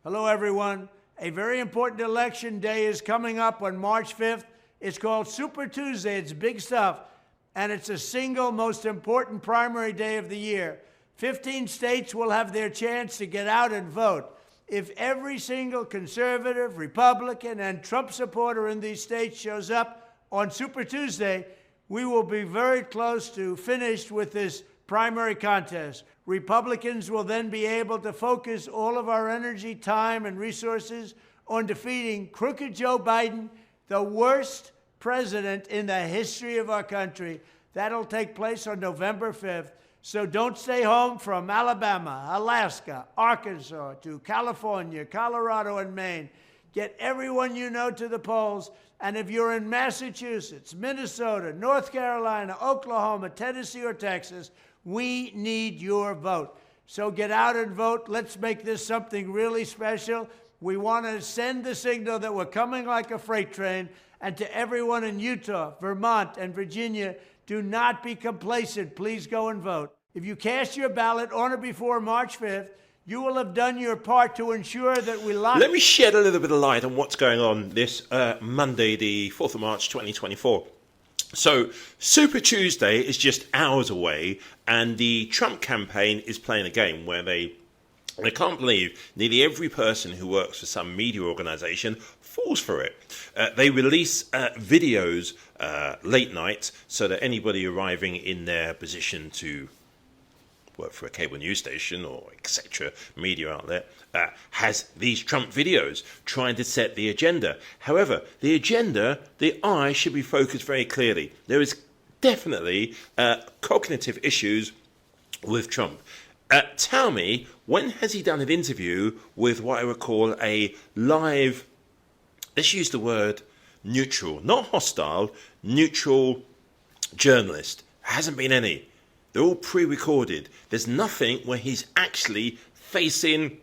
Hello, everyone. A very important election day is coming up on March 5th. It's called Super Tuesday. It's big stuff, and it's the single most important primary day of the year. 15 states will have their chance to get out and vote. If every single conservative, Republican, and Trump supporter in these states shows up on Super Tuesday, we will be very close to finished with this primary contest. Republicans will then be able to focus all of our energy, time, and resources on defeating crooked Joe Biden, the worst president in the history of our country. That'll take place on November 5th. So don't stay home from Alabama, Alaska, Arkansas, to California, Colorado, and Maine. Get everyone you know to the polls. And if you're in Massachusetts, Minnesota, North Carolina, Oklahoma, Tennessee, or Texas, we need your vote. So get out and vote. Let's make this something really special. We want to send the signal that we're coming like a freight train. And to everyone in Utah, Vermont, and Virginia, do not be complacent. Please go and vote. If you cast your ballot on or before March 5th, you will have done your part to ensure that we lock... Let me shed a little bit of light on what's going on this Monday, the 4th of March, 2024. So, Super Tuesday is just hours away, and the Trump campaign is playing a game where they can't believe nearly every person who works for some media organization falls for it. They release videos late night so that anybody arriving in their position to work for a cable news station or etc. media outlet has these Trump videos trying to set the agenda. However, the agenda, the eye should be focused very clearly. There is definitely cognitive issues with Trump. Tell me, when has he done an interview with what I would call a live, let's use the word neutral, not hostile, neutral journalist? Hasn't been any. They're all pre-recorded. There's nothing where he's actually facing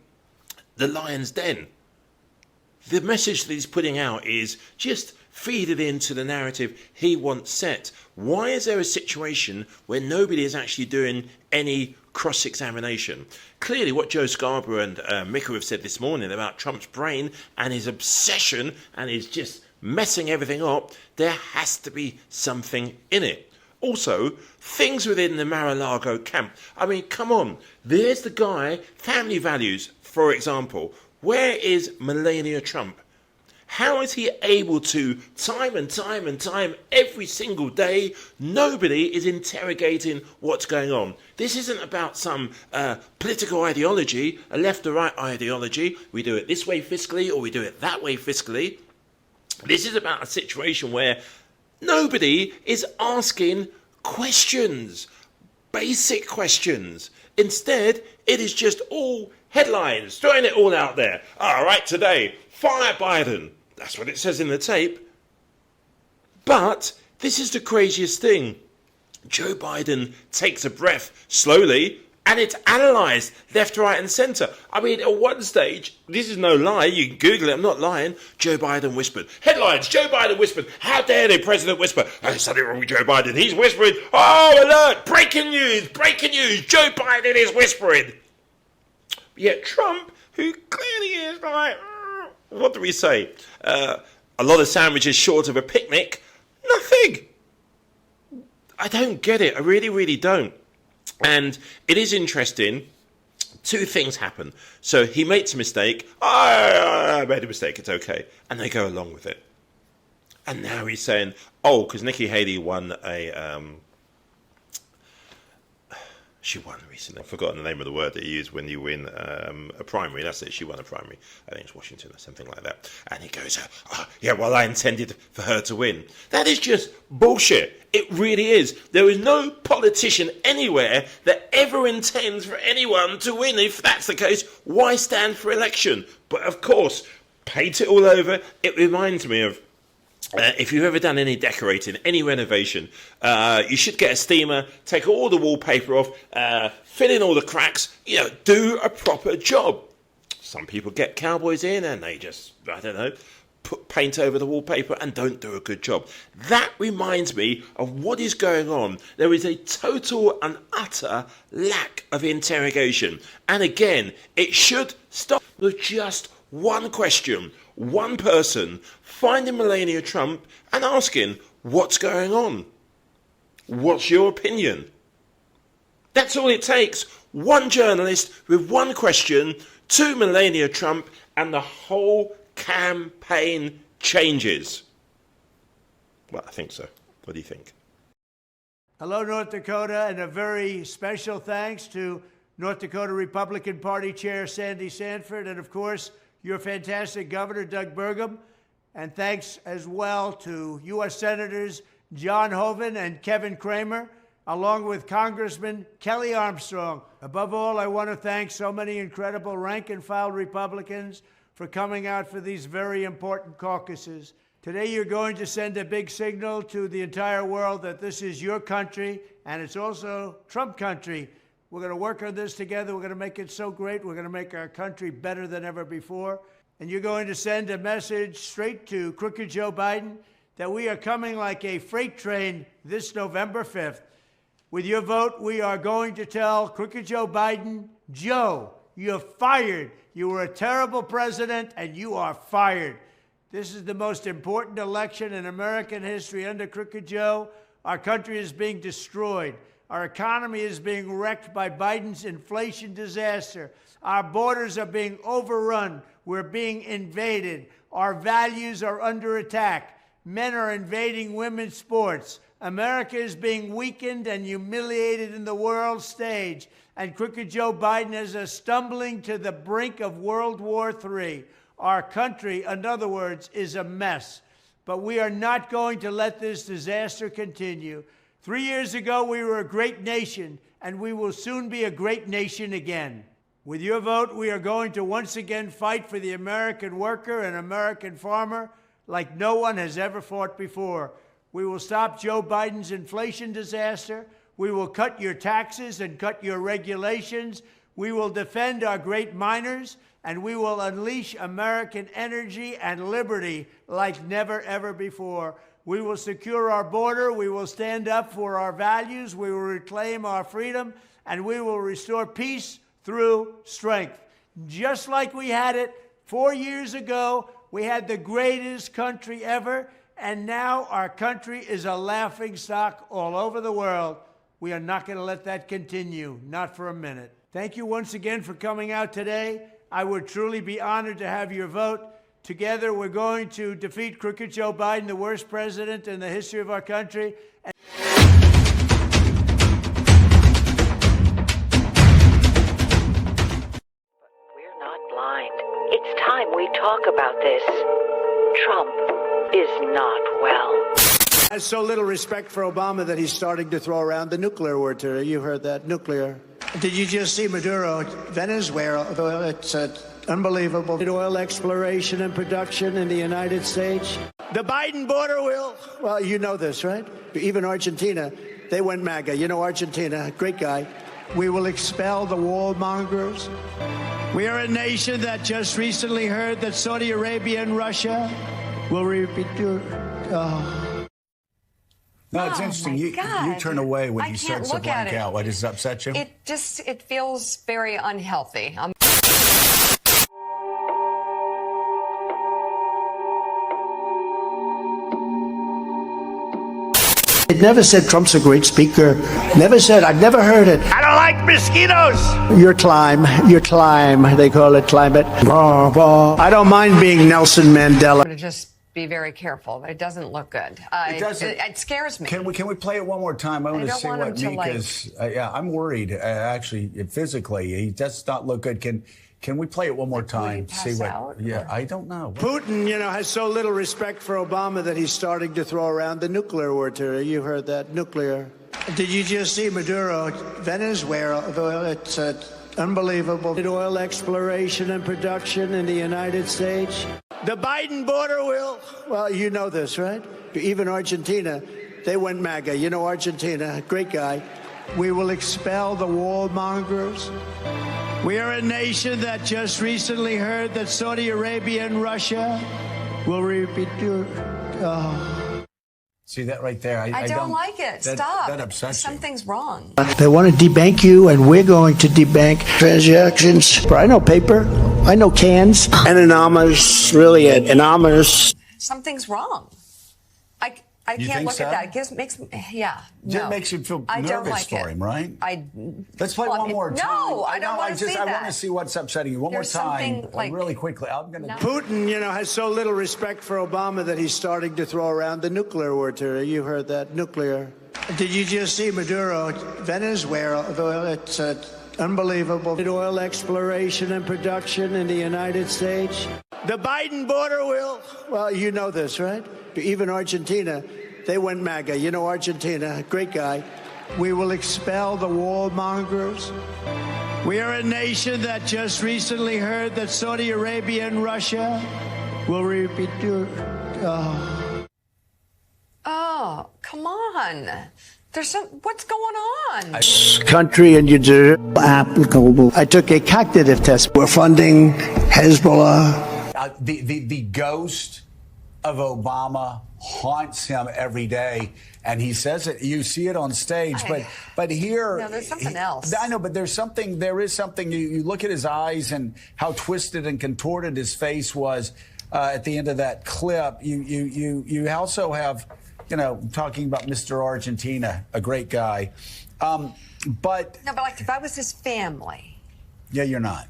the lion's den. The message that he's putting out is just feed it into the narrative he wants set. Why is there a situation where nobody is actually doing any cross-examination? Clearly what Joe Scarborough and Mika have said this morning about Trump's brain and his obsession and his just messing everything up, there has to be something in it. Also, things within the Mar-a-Lago camp. I mean, come on. There's the guy, family values, for example. Where is Melania Trump? How is he able to, time and time, every single day, nobody is interrogating what's going on? This isn't about some political ideology, a left or right ideology. We do it this way fiscally or we do it that way fiscally. This is about a situation where nobody is asking questions, basic questions. Instead, it is just all headlines, throwing it all out there. All right, today, fire Biden. That's what it says in the tape. But this is the craziest thing. Joe Biden takes a breath slowly, and it's analysed left, right, and centre. I mean, at one stage, this is no lie, you can Google it, I'm not lying, Joe Biden whispered. Headlines, Joe Biden whispered. How dare the president whisper? Oh, there's something wrong with Joe Biden. He's whispering. Oh, alert, breaking news, Joe Biden is whispering. Yet Trump, who clearly is like, what do we say? A lot of sandwiches short of a picnic. Nothing. I don't get it. I really, really don't. And it is interesting. Two things happen. So he makes a mistake. I made a mistake. It's okay. And they go along with it. And now he's saying, oh, because Nikki Haley won she won recently. I've forgotten the name of the word that you use when you win a primary. That's it. She won a primary. I think it's Washington or something like that. And he goes, yeah, well, I intended for her to win. That is just bullshit. It really is. There is no politician anywhere that ever intends for anyone to win. If that's the case, why stand for election? But of course, paint it all over. It reminds me of if you've ever done any decorating, any renovation, you should get a steamer, take all the wallpaper off, fill in all the cracks, do a proper job. Some people get cowboys in and they just, I don't know, put paint over the wallpaper and don't do a good job. That reminds me of what is going on. There is a total and utter lack of interrogation. And again, it should stop. with just one question, one person, finding Melania Trump and asking, what's going on? What's your opinion? That's all it takes. One journalist with one question to Melania Trump and the whole campaign changes. Well, I think so. What do you think? Hello, North Dakota, and a very special thanks to North Dakota Republican Party Chair Sandy Sanford, and of course, your fantastic Governor, Doug Burgum. And thanks as well to U.S. Senators John Hoeven and Kevin Cramer, along with Congressman Kelly Armstrong. Above all, I want to thank so many incredible rank-and-file Republicans for coming out for these very important caucuses. Today, you're going to send a big signal to the entire world that this is your country, and it's also Trump country. We're going to work on this together. We're going to make it so great. We're going to make our country better than ever before. And you're going to send a message straight to crooked Joe Biden that we are coming like a freight train this November 5th. With your vote, we are going to tell crooked Joe Biden, Joe, you're fired. You were a terrible president, and you are fired. This is the most important election in American history. Under crooked Joe, our country is being destroyed. Our economy is being wrecked by Biden's inflation disaster. Our borders are being overrun. We're being invaded. Our values are under attack. Men are invading women's sports. America is being weakened and humiliated in the world stage. And crooked Joe Biden is stumbling to the brink of World War III. Our country, in other words, is a mess. But we are not going to let this disaster continue. 3 years ago, we were a great nation, and we will soon be a great nation again. With your vote, we are going to once again fight for the American worker and American farmer like no one has ever fought before. We will stop Joe Biden's inflation disaster. We will cut your taxes and cut your regulations. We will defend our great miners, and we will unleash American energy and liberty like never, ever before. We will secure our border. We will stand up for our values. We will reclaim our freedom, and we will restore peace through strength. Just like we had it 4 years ago, we had the greatest country ever, and now our country is a laughingstock all over the world. We are not going to let that continue, not for a minute. Thank you once again for coming out today. I would truly be honored to have your vote. Together, we're going to defeat crooked Joe Biden, the worst president in the history of our country. We're not blind. It's time we talk about this. Trump is not well. Has so little respect for Obama that he's starting to throw around the nuclear word today. You heard that, nuclear. Did you just see Maduro, Venezuela? It's unbelievable. Oil exploration and production in the United States. The Biden border will, well, you know this, right? Even Argentina, they went MAGA. You know Argentina, great guy. We will expel the wall-mongers. We are a nation that just recently heard that Saudi Arabia and Russia will repeat your... No, it's interesting. You turn away when you start to blank out. What, does it upset you? It feels very unhealthy. It never said Trump's a great speaker. Never said, I've never heard it. I don't like mosquitoes. Your climb, they call it climate. I don't mind being Nelson Mandela. To just be very careful. It doesn't look good. It scares me. Can we play it one more time? I want to see what Mika's. Yeah, I'm worried. Actually, physically, he does not look good. Can we play it one more time? See what? Out, yeah, I don't know. Putin, has so little respect for Obama that he's starting to throw around the nuclear word today. You heard that, nuclear. Did you just see Maduro, Venezuela? It's unbelievable. Oil exploration and production in the United States. The Biden border will, well, you know this, right? Even Argentina, they went MAGA. You know Argentina, great guy. We will expel the wall-mongers. We are a nation that just recently heard that Saudi Arabia and Russia will repeat your... See that right there? I don't like it. Stop. That upsets you. Something's wrong. They want to debank you, and we're going to debank transactions. I know paper. I know cans. Anonymous, really anonymous. Something's wrong. I can't look at that. It makes me, yeah. No. It makes you feel nervous for him, right? Let's play one more time. No, I don't want to see that. I want to see what's upsetting you. One more time, really quickly. I'm going to. Putin, has so little respect for Obama that he's starting to throw around the nuclear word. You heard that, nuclear. Did you just see Maduro, Venezuela? It's unbelievable. Oil exploration and production in the United States. The Biden border will. Well, you know this, right? Even Argentina, they went MAGA. Argentina, great guy. We will expel the warmongers. We are a nation that just recently heard that Saudi Arabia and Russia will repeat. Oh, come on. What's going on? Country and you do applicable. I took a cognitive test. We're funding Hezbollah. The ghost of Obama haunts him every day, and he says it. You see it on stage, but here, no, there's something else. I know, but there is something. You look at his eyes and how twisted and contorted his face was at the end of that clip. You also have, talking about Mr. Argentina, a great guy, but if I was his family, yeah, you're not.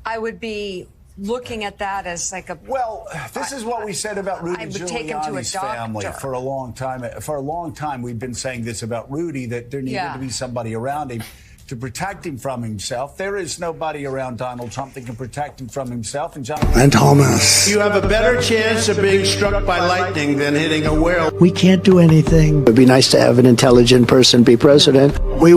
I would be looking at that as like a. Well, this is what we said about Rudy Giuliani's family for a long time. For a long time, we've been saying this about Rudy, that there needed to be somebody around him to protect him from himself. There is nobody around Donald Trump that can protect him from himself. And Thomas. You have a better chance of being struck by lightning than hitting a whale. We can't do anything. It'd be nice to have an intelligent person be president. We